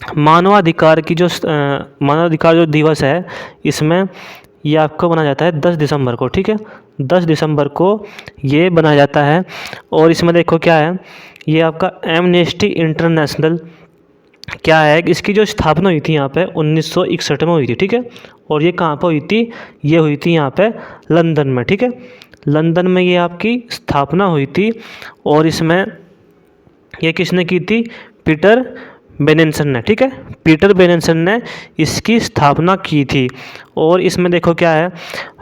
मानवाधिकार जो दिवस है, इसमें ये आपको बनाया जाता है 10 दिसंबर को। ठीक है, 10 दिसंबर को ये बनाया जाता है। और इसमें देखो क्या है, ये आपका एमनेस्टी इंटरनेशनल क्या है? इसकी जो स्थापना हुई थी यहाँ पे 1961 में हुई थी। ठीक है, और ये कहाँ पर हुई थी? ये हुई थी यहाँ पे लंदन में। ठीक है, लंदन में ये आपकी स्थापना हुई थी। और इसमें ये किसने की थी? पीटर बेनेंसन ने। ठीक है, पीटर बेनेंसन ने इसकी स्थापना की थी। और इसमें देखो क्या है,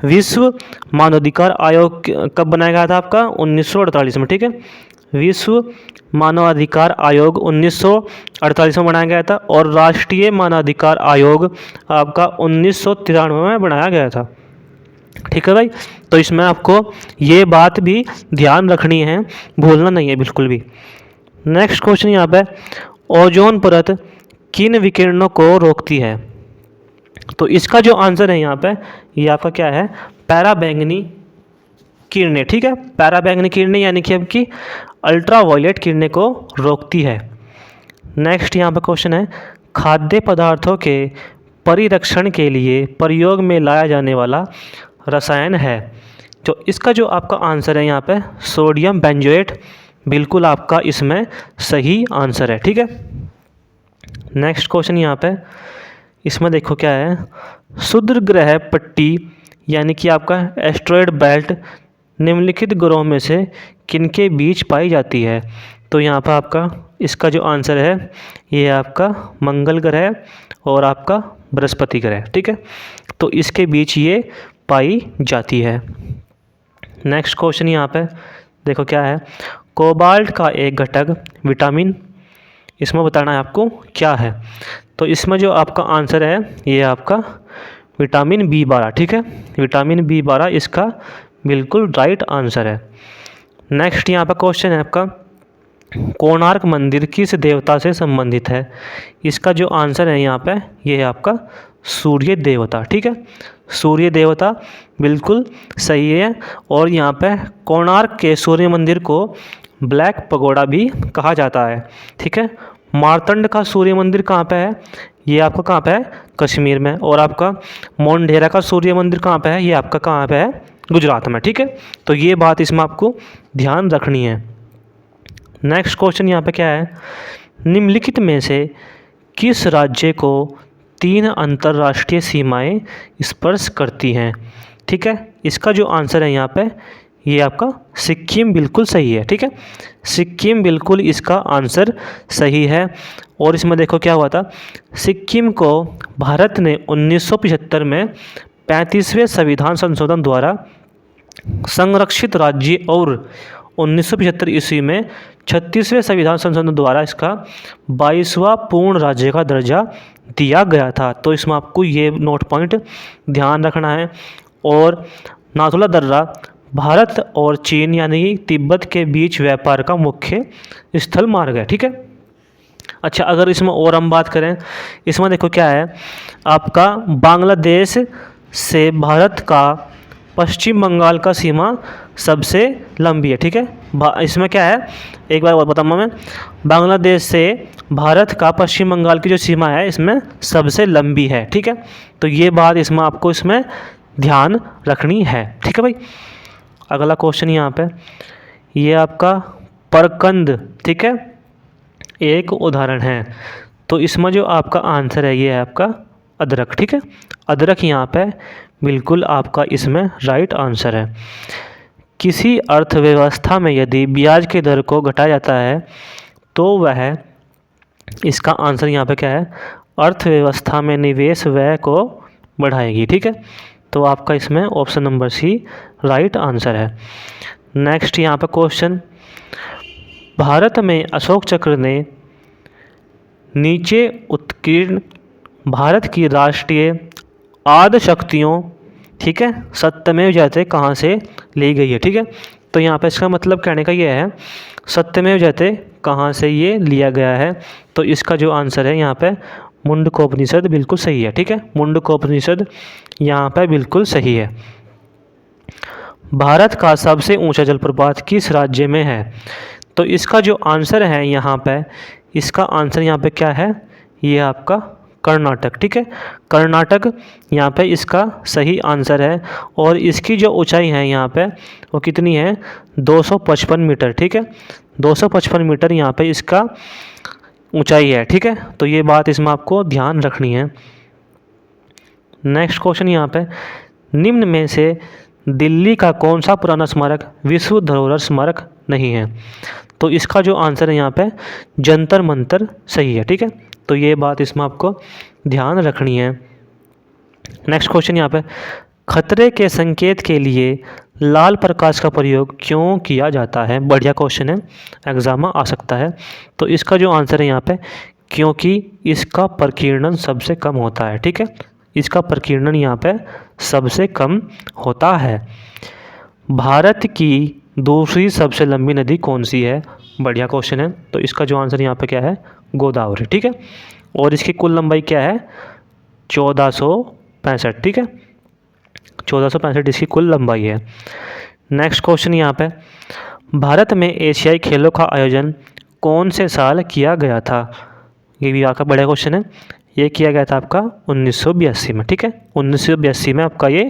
विश्व मानवाधिकार आयोग कब बनाया गया था? आपका 1948 में। ठीक है, विश्व मानवाधिकार आयोग 1948 में बनाया गया था। और राष्ट्रीय मानवाधिकार आयोग आपका 1993 में बनाया गया था। ठीक है भाई, तो इसमें आपको ये बात भी ध्यान रखनी है, भूलना नहीं है बिल्कुल भी। नेक्स्ट क्वेश्चन यहाँ पे, ओजोन परत किन विकिरणों को रोकती है? तो इसका जो आंसर है यहाँ पे, ये आपका क्या है? पैराबैंगनी किरणें। ठीक है, पैराबैंगनी किरणें यानी कि आपकी अल्ट्रावायलेट किरणें को रोकती है। नेक्स्ट यहाँ पे क्वेश्चन है, खाद्य पदार्थों के परिरक्षण के लिए प्रयोग में लाया जाने वाला रसायन है। तो इसका जो आपका आंसर है यहाँ पे सोडियम बेंजोएट, बिल्कुल आपका इसमें सही आंसर है। ठीक है, नेक्स्ट क्वेश्चन यहाँ पे, इसमें देखो क्या है, क्षुद्र ग्रह पट्टी यानी कि आपका एस्ट्रॉयड बेल्ट निम्नलिखित ग्रहों में से किनके बीच पाई जाती है? तो यहाँ पर आपका इसका जो आंसर है ये आपका मंगल ग्रह और आपका बृहस्पति ग्रह। ठीक है, तो इसके बीच ये पाई जाती है। नेक्स्ट क्वेश्चन यहाँ पे देखो क्या है, कोबाल्ट का एक घटक विटामिन, इसमें बताना है आपको क्या है? तो इसमें जो आपका आंसर है ये आपका विटामिन B12। ठीक है, विटामिन B12 इसका बिल्कुल राइट आंसर है। नेक्स्ट यहाँ पर क्वेश्चन है आपका, कोणार्क मंदिर किस देवता से संबंधित है? इसका जो आंसर है यहाँ पे ये है आपका सूर्य देवता। ठीक है, सूर्य देवता बिल्कुल सही है। और यहाँ पे कोणार्क के सूर्य मंदिर को ब्लैक पगोडा भी कहा जाता है। ठीक है, मार्तंड का सूर्य मंदिर कहाँ पे है? ये आपका कहाँ पे है? कश्मीर में। और आपका मोंढेरा का सूर्य मंदिर कहाँ पे है? ये आपका कहाँ पे है? गुजरात में। ठीक है, तो ये बात इसमें आपको ध्यान रखनी है। नेक्स्ट क्वेश्चन यहाँ पे क्या है, निम्नलिखित में से किस राज्य को 3 अंतर्राष्ट्रीय सीमाएं स्पर्श करती हैं? ठीक है, इसका जो आंसर है यहाँ पे ये आपका सिक्किम बिल्कुल सही है। ठीक है, सिक्किम बिल्कुल इसका आंसर सही है। और इसमें देखो क्या हुआ था, सिक्किम को भारत ने 1975 में 35वें संविधान संशोधन द्वारा संरक्षित राज्य और 1975 ईस्वी में 36वें संविधान संशोधन द्वारा इसका 22वां पूर्ण राज्य का दर्जा दिया गया था। तो इसमें आपको ये नोट पॉइंट ध्यान रखना है। और नाथुला दर्रा भारत और चीन यानी कि तिब्बत के बीच व्यापार का मुख्य स्थल मार्ग है। ठीक है। अच्छा, अगर इसमें और हम बात करें, इसमें देखो क्या है, आपका बांग्लादेश से भारत का पश्चिम बंगाल का सीमा सबसे लंबी है। ठीक है। इसमें क्या है, एक बार और बताऊँगा मैं, बांग्लादेश से भारत का पश्चिम बंगाल की जो सीमा है इसमें सबसे लंबी है। ठीक है। तो ये बात इसमें आपको इसमें ध्यान रखनी है। ठीक है भाई। अगला क्वेश्चन यहाँ पे, ये आपका परकंद, ठीक है, एक उदाहरण है। तो इसमें जो आपका आंसर है ये है आपका अदरक। ठीक है। अदरक यहाँ पे बिल्कुल आपका इसमें राइट आंसर है। किसी अर्थव्यवस्था में यदि ब्याज की दर को घटाया जाता है तो वह, इसका आंसर यहाँ पे क्या है, अर्थव्यवस्था में निवेश व्यय को बढ़ाएगी। ठीक है। तो आपका इसमें option number C right answer है। नेक्स्ट यहाँ पे क्वेश्चन, भारत में अशोक चक्र ने नीचे उत्कीर्ण भारत की राष्ट्रीय आद्य शक्तियों, ठीक है, सत्यमेव जयते कहाँ से ली गई है। ठीक है। तो यहाँ पे इसका मतलब कहने का ये है, सत्यमेव जयते कहाँ से ये लिया गया है। तो इसका जो आंसर है यहाँ पे मुंडकोपनिषद बिल्कुल सही है। ठीक है। मुंडकोपनिषद यहाँ पे बिल्कुल सही है। भारत का सबसे ऊंचा जलप्रपात किस राज्य में है? तो इसका जो आंसर है यहाँ पे, इसका आंसर यहाँ पे क्या है, ये आपका कर्नाटक। ठीक है। कर्नाटक यहाँ पे इसका सही आंसर है। और इसकी जो ऊंचाई है यहाँ पे वो कितनी है, 255 मीटर। ठीक है। 255 मीटर यहाँ पे इसका ऊंचाई है। ठीक है। तो ये बात इसमें आपको ध्यान रखनी है। नेक्स्ट क्वेश्चन यहाँ पे, निम्न में से दिल्ली का कौन सा पुराना स्मारक विश्व धरोहर स्मारक नहीं है? तो इसका जो आंसर है यहाँ पे जंतर मंतर सही है। ठीक है। तो ये बात इसमें आपको ध्यान रखनी है। नेक्स्ट क्वेश्चन यहाँ पे, खतरे के संकेत के लिए लाल प्रकाश का प्रयोग क्यों किया जाता है? बढ़िया क्वेश्चन है, एग्जाम में आ सकता है। तो इसका जो आंसर है यहाँ पे, क्योंकि इसका प्रकीर्णन सबसे कम होता है। ठीक है। इसका प्रकीर्णन यहाँ पे सबसे कम होता है। भारत की दूसरी सबसे लंबी नदी कौन सी है? बढ़िया क्वेश्चन है। तो इसका जो आंसर यहाँ पे क्या है, गोदावरी। ठीक है। और इसकी कुल लंबाई क्या है, 1465। ठीक है। 1465 इसकी कुल लंबाई है। नेक्स्ट क्वेश्चन यहाँ पे, भारत में एशियाई खेलों का आयोजन कौन से साल किया गया था? ये भी आपका बड़ा क्वेश्चन है। ये किया गया था आपका 1982 में। ठीक है। 1982 में आपका ये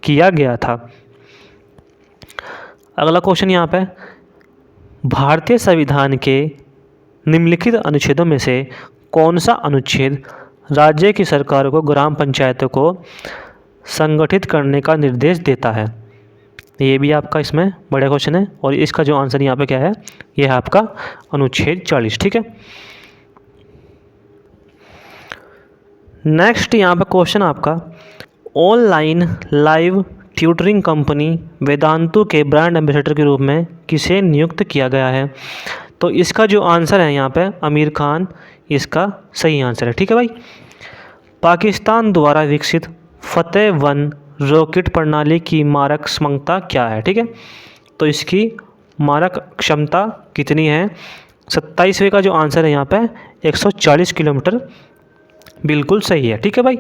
किया गया था। अगला क्वेश्चन यहाँ पे, भारतीय संविधान के निम्नलिखित अनुच्छेदों में से कौन सा अनुच्छेद राज्य की सरकारों को ग्राम पंचायतों को संगठित करने का निर्देश देता है? ये भी आपका इसमें बड़ा क्वेश्चन है। और इसका जो आंसर यहाँ पे क्या है, ये है आपका अनुच्छेद 40। ठीक है। नेक्स्ट यहाँ पे क्वेश्चन आपका, online live tutoring company Vedantu के ब्रांड एम्बेसडर के रूप में किसे नियुक्त किया गया है? तो इसका जो आंसर है यहाँ पे आमिर खान, इसका सही आंसर है। ठीक है भाई। पाकिस्तान द्वारा विकसित फतेह 1 रॉकेट प्रणाली की मारक क्षमता क्या है? ठीक है। तो इसकी मारक क्षमता कितनी है? 27वें का जो आंसर है यहाँ पे 140 किलोमीटर बिल्कुल सही है। ठीक है भाई।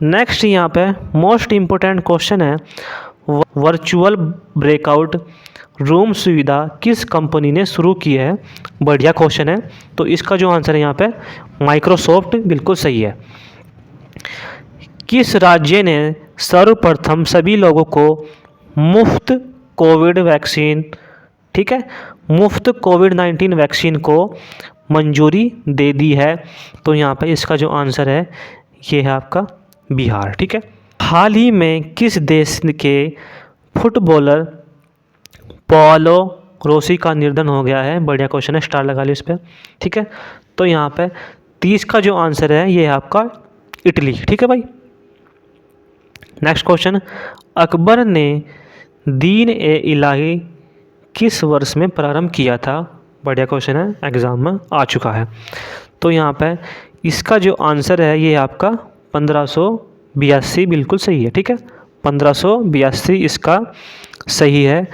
नेक्स्ट यहाँ पे मोस्ट इम्पोर्टेंट क्वेश्चन है, वर्चुअल ब्रेकआउट रूम सुविधा किस कंपनी ने शुरू की है? बढ़िया क्वेश्चन है। तो इसका जो आंसर है यहाँ पे माइक्रोसॉफ्ट बिल्कुल सही है। किस राज्य ने सर्वप्रथम सभी लोगों को मुफ्त कोविड वैक्सीन, ठीक है, मुफ्त कोविड-19 वैक्सीन को मंजूरी दे दी है? तो यहाँ पे इसका जो आंसर है ये है आपका बिहार। ठीक है। हाल ही में किस देश के फुटबॉलर पाओलो रोसी का निधन हो गया है? बढ़िया क्वेश्चन है, स्टार लगा लो इस पर। ठीक है। तो यहाँ पे 30 का जो आंसर है ये है आपका इटली। ठीक है भाई। नेक्स्ट क्वेश्चन, अकबर ने दीन ए इलाही किस वर्ष में प्रारंभ किया था? बढ़िया क्वेश्चन है, एग्जाम में आ चुका है। तो यहाँ पे इसका जो आंसर है ये आपका 1582 बिल्कुल सही है। ठीक है, 1582 इसका सही है।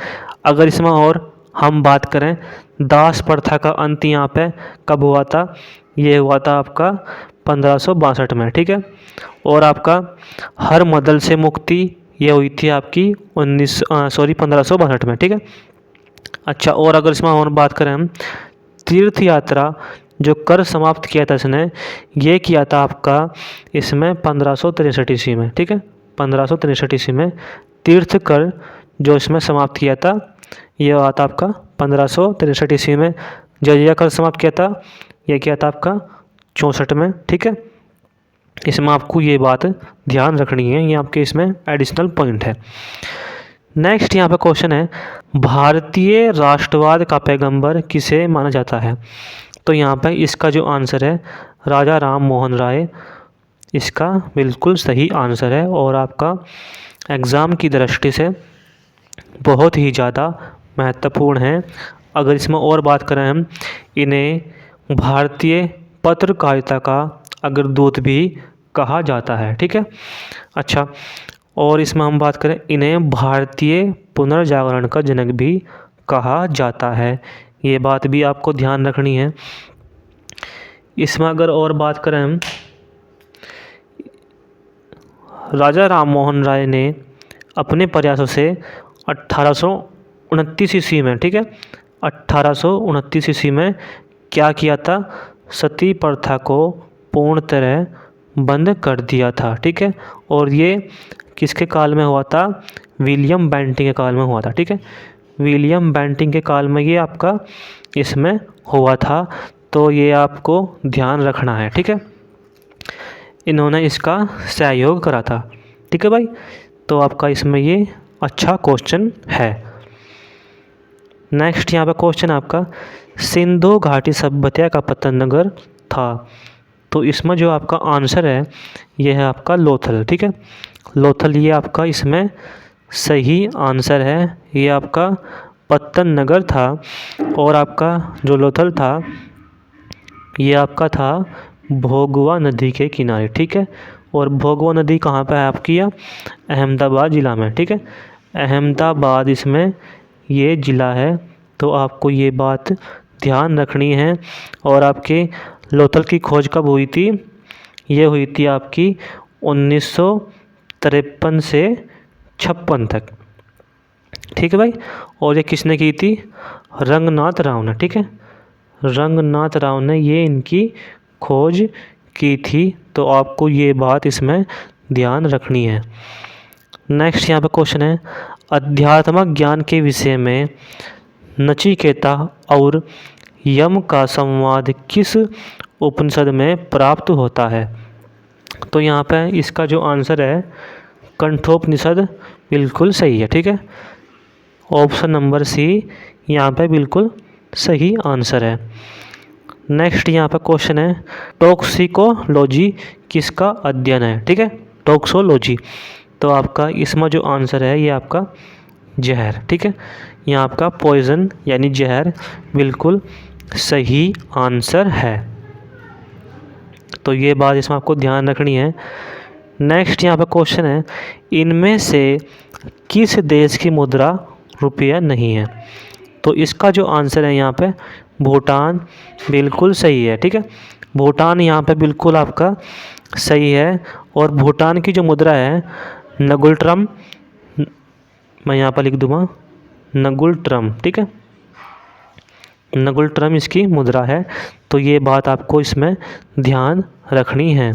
अगर इसमें और हम बात करें, दास प्रथा का अंत यहाँ पे कब हुआ था? ये हुआ था आपका 1562 में। ठीक है, और आपका हर मदल से मुक्ति ये हुई थी आपकी 1562 में। ठीक है। अच्छा, और अगर इसमें और बात करें हम, तीर्थ यात्रा जो कर समाप्त किया था इसने, ये किया था आपका इसमें 1563 ईस्वी में। ठीक है, 1563 ईस्वी में तीर्थ कर जो इसमें समाप्त किया था ये हुआ था आपका 1563 ईस्वी में। जजिया कर समाप्त किया था ये किया था आपका 64 में। ठीक है, इसमें आपको ये बात ध्यान रखनी है, ये आपके इसमें एडिशनल पॉइंट है। नेक्स्ट यहाँ पे क्वेश्चन है, भारतीय राष्ट्रवाद का पैगंबर किसे माना जाता है? तो यहाँ पे इसका जो आंसर है राजा राम मोहन राय, इसका बिल्कुल सही आंसर है और आपका एग्ज़ाम की दृष्टि से बहुत ही ज़्यादा महत्वपूर्ण है। अगर इसमें और बात करें हम, इन्हें भारतीय पत्रकारिता का अग्रदूत भी कहा जाता है। ठीक है। अच्छा, और इसमें हम बात करें, इन्हें भारतीय पुनर्जागरण का जनक भी कहा जाता है। ये बात भी आपको ध्यान रखनी है। इसमें अगर और बात करें हम, राजा राम मोहन राय ने अपने प्रयासों से 1829 ईस्वी में, ठीक है, 1829 ईस्वी में क्या किया था? सती प्रथा को पूर्ण तरह बंद कर दिया था। ठीक है, और ये किसके काल में हुआ था? विलियम बेंटिंग के काल में हुआ था। ठीक है, विलियम बेंटिंग के काल में ये आपका इसमें हुआ था, तो ये आपको ध्यान रखना है। ठीक है, इन्होंने इसका सहयोग करा था। ठीक है भाई, तो आपका इसमें ये अच्छा क्वेश्चन है। नेक्स्ट यहाँ पे क्वेश्चन आपका, सिंधु घाटी सभ्यता का पतन नगर था? तो इसमें जो आपका आंसर है ये है आपका लोथल। ठीक है, लोथल ये आपका इसमें सही आंसर है। ये आपका पत्तन नगर था और आपका जो लोथल था ये आपका था भोगवा नदी के किनारे। ठीक है, और भोगवा नदी कहाँ पे है आपकी? अहमदाबाद ज़िला में। ठीक है, अहमदाबाद इसमें ये ज़िला है, तो आपको ये बात ध्यान रखनी है। और आपके लोथल की खोज कब हुई थी? ये हुई थी आपकी 1953 से 56 तक। ठीक है भाई, और ये किसने की थी? रंगनाथ राव ने। ठीक है, रंगनाथ राव ने ये इनकी खोज की थी, तो आपको ये बात इसमें ध्यान रखनी है। नेक्स्ट यहाँ पे क्वेश्चन है, अध्यात्मक ज्ञान के विषय में नचिकेता और यम का संवाद किस उपनिषद में प्राप्त होता है? तो यहाँ पे इसका जो आंसर है कंठोपनिषद बिल्कुल सही है। ठीक है, ऑप्शन नंबर सी यहाँ पे बिल्कुल सही आंसर है। नेक्स्ट यहाँ पे क्वेश्चन है, टॉक्सिकोलॉजी किसका अध्ययन है? ठीक है, टॉक्सोलॉजी, तो आपका इसमें जो आंसर है ये आपका जहर। ठीक है, यहाँ आपका पॉइजन यानी जहर बिल्कुल सही आंसर है, तो ये बात इसमें आपको ध्यान रखनी है। नेक्स्ट यहाँ पे क्वेश्चन है, इनमें से किस देश की मुद्रा रुपया नहीं है? तो इसका जो आंसर है यहाँ पे भूटान बिल्कुल सही है। ठीक है, भूटान यहाँ पे बिल्कुल आपका सही है। और भूटान की जो मुद्रा है नगुल-ट्रम, मैं यहाँ पर लिख दूँगा नगुल-ट्रम। ठीक है, नगुल-ट्रम इसकी मुद्रा है, तो ये बात आपको इसमें ध्यान रखनी है।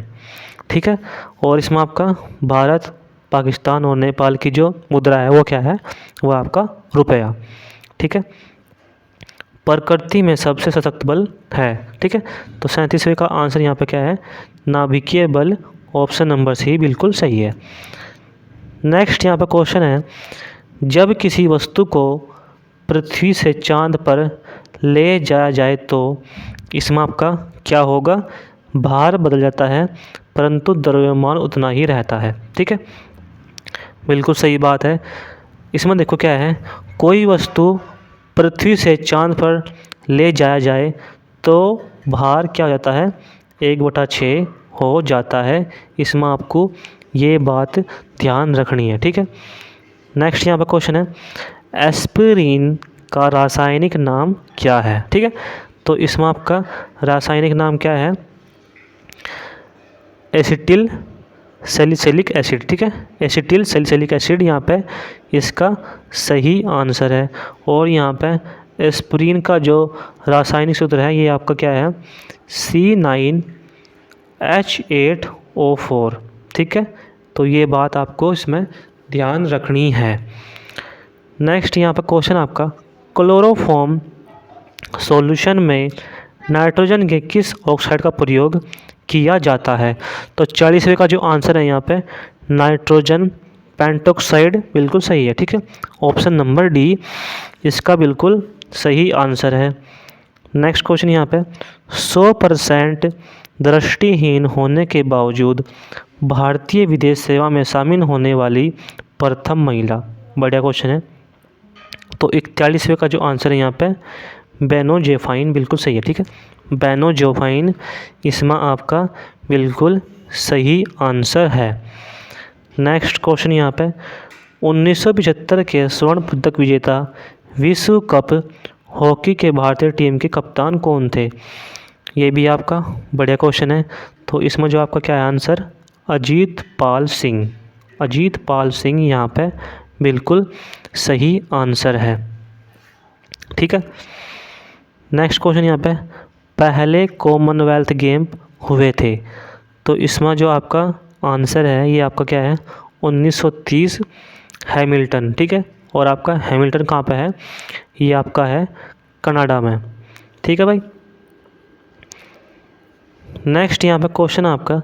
ठीक है, और इसमें आपका भारत, पाकिस्तान और नेपाल की जो मुद्रा है वो क्या है? वो आपका रुपया। ठीक है, प्रकृति में सबसे सशक्त बल है। ठीक है, तो 37वें का आंसर यहाँ पे क्या है? नाभिकीय बल, ऑप्शन नंबर सी बिल्कुल सही है। नेक्स्ट यहाँ पे क्वेश्चन है, जब किसी वस्तु को पृथ्वी से चांद पर ले जाया जाए तो इसमें आपका क्या होगा, भार बदल जाता है परंतु द्रव्यमान उतना ही रहता है। ठीक है, बिल्कुल सही बात है। इसमें देखो क्या है, कोई वस्तु पृथ्वी से चांद पर ले जाया जाए तो भार क्या हो जाता है, 1/6 हो जाता है। इसमें आपको ये बात ध्यान रखनी है। ठीक है, नेक्स्ट यहाँ पर क्वेश्चन है, एस्पिरिन का रासायनिक नाम क्या है। ठीक है, तो इसमें आपका रासायनिक नाम क्या है, एसिटिल सैलिसिलिक एसिड। ठीक है, एसिटिल सैलिसिलिक एसिड यहाँ पे इसका सही आंसर है। और यहाँ पे एस्पिरिन का जो रासायनिक सूत्र है ये आपका क्या है, C9H8O4। ठीक है, तो ये बात आपको इसमें ध्यान रखनी है। नेक्स्ट यहाँ पर क्वेश्चन आपका, क्लोरोफॉर्म सॉल्यूशन में नाइट्रोजन के किस ऑक्साइड का प्रयोग किया जाता है। तो 40वें का जो आंसर है यहाँ पे नाइट्रोजन पेंटॉक्साइड बिल्कुल सही है। ठीक है, ऑप्शन नंबर डी इसका बिल्कुल सही आंसर है। नेक्स्ट क्वेश्चन यहाँ पे, 100% दृष्टिहीन होने के बावजूद भारतीय विदेश सेवा में शामिल होने वाली प्रथम महिला। बढ़िया क्वेश्चन है। तो 41वें का जो आंसर है यहाँ पे बेनोजेफाइन बिल्कुल सही है। ठीक है, बेनोजेफाइन इसमें आपका बिल्कुल सही आंसर है। नेक्स्ट क्वेश्चन यहाँ पे, 1975 के स्वर्ण पदक विजेता विश्व कप हॉकी के भारतीय टीम के कप्तान कौन थे। ये भी आपका बढ़िया क्वेश्चन है। तो इसमें जो आपका क्या है आंसर, अजीत पाल सिंह। अजीत पाल सिंह यहाँ पे बिल्कुल सही आंसर है। ठीक है, नेक्स्ट क्वेश्चन यहाँ पे, पहले कॉमनवेल्थ गेम हुए थे। तो इसमें जो आपका आंसर है ये आपका क्या है, 1930 हैमिल्टन। ठीक है, और आपका हैमिल्टन कहाँ पे है, ये आपका है कनाडा में। ठीक है भाई। नेक्स्ट यहाँ पे क्वेश्चन आपका,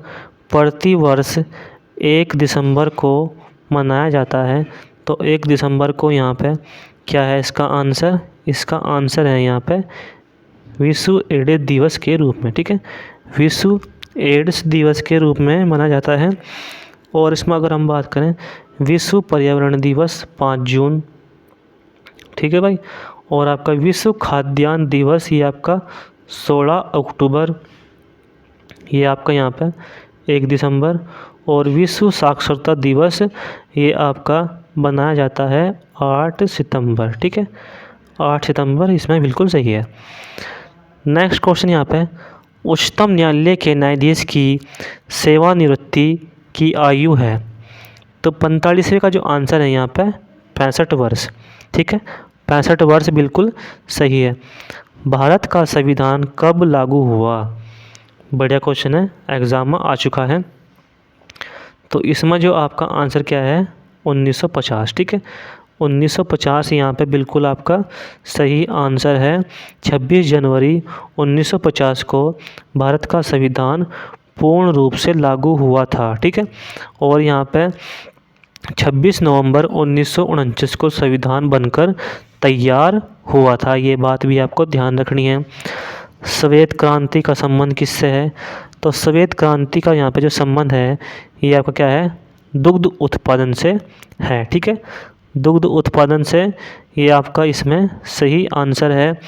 प्रतिवर्ष 1 दिसंबर को मनाया जाता है। तो 1 दिसंबर को यहाँ पे क्या है इसका आंसर, इसका आंसर है यहाँ पे विश्व एड्स दिवस के रूप में। ठीक है, विश्व एड्स दिवस के रूप में मनाया जाता है। और इसमें अगर हम बात करें, विश्व पर्यावरण दिवस 5 जून। ठीक है भाई। और आपका विश्व खाद्यान्न दिवस ये आपका 16 अक्टूबर, ये आपका यहाँ पे 1 दिसंबर। और विश्व साक्षरता दिवस ये आपका बनाया जाता है 8 सितंबर। ठीक है, 8 सितंबर इसमें बिल्कुल सही है। नेक्स्ट क्वेश्चन यहाँ पे, उच्चतम न्यायालय के न्यायाधीश की सेवानिवृत्ति की आयु है। तो 45वें का जो आंसर है यहाँ पे 65 वर्ष। ठीक है, 65 वर्ष बिल्कुल सही है। भारत का संविधान कब लागू हुआ। बढ़िया क्वेश्चन है, एग्जाम में आ चुका है। तो इसमें जो आपका आंसर क्या है, 1950। ठीक है, 1950 यहाँ पे बिल्कुल आपका सही आंसर है। 26 जनवरी 1950 को भारत का संविधान पूर्ण रूप से लागू हुआ था। ठीक है, और यहाँ पे 26 नवंबर 1949 को संविधान बनकर तैयार हुआ था। ये बात भी आपको ध्यान रखनी है। श्वेत क्रांति का संबंध किससे है। तो श्वेत क्रांति का यहाँ पे जो संबंध है ये आपका क्या है, दुग्ध उत्पादन से है। ठीक है, दुग्ध उत्पादन से ये आपका इसमें सही आंसर है।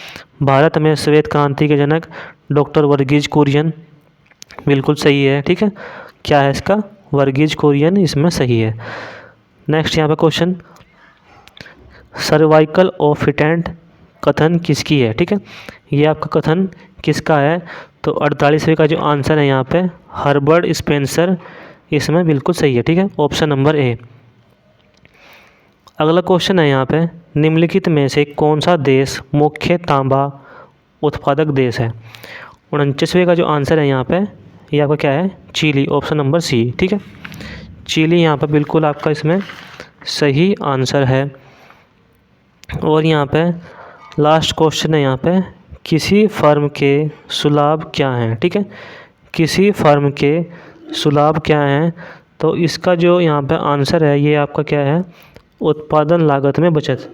भारत में श्वेत क्रांति के जनक डॉक्टर वर्गीज कुरियन बिल्कुल सही है। ठीक है, क्या है इसका, वर्गीज कुरियन इसमें सही है। नेक्स्ट यहाँ पे क्वेश्चन, सर्वाइकल ऑफ फिटेंट कथन किसकी है। ठीक है, ये आपका कथन किसका है। तो 48वें का जो आंसर है यहाँ पे हर्बर्ट स्पेंसर इसमें बिल्कुल सही है। ठीक है, ऑप्शन नंबर ए। अगला क्वेश्चन है यहाँ पे, निम्नलिखित में से कौन सा देश मुख्य तांबा उत्पादक देश है। 49वें का जो आंसर है यहाँ पे ये आपका क्या है, चिली, ऑप्शन नंबर सी। ठीक है, चिली यहाँ पर बिल्कुल आपका इसमें सही आंसर है। और यहाँ पे लास्ट क्वेश्चन है यहाँ पे, किसी फर्म के सुलाभ क्या हैं। ठीक है, किसी फर्म के सुलाभ क्या हैं। तो इसका जो यहाँ पे आंसर है ये आपका क्या है, उत्पादन लागत में बचत।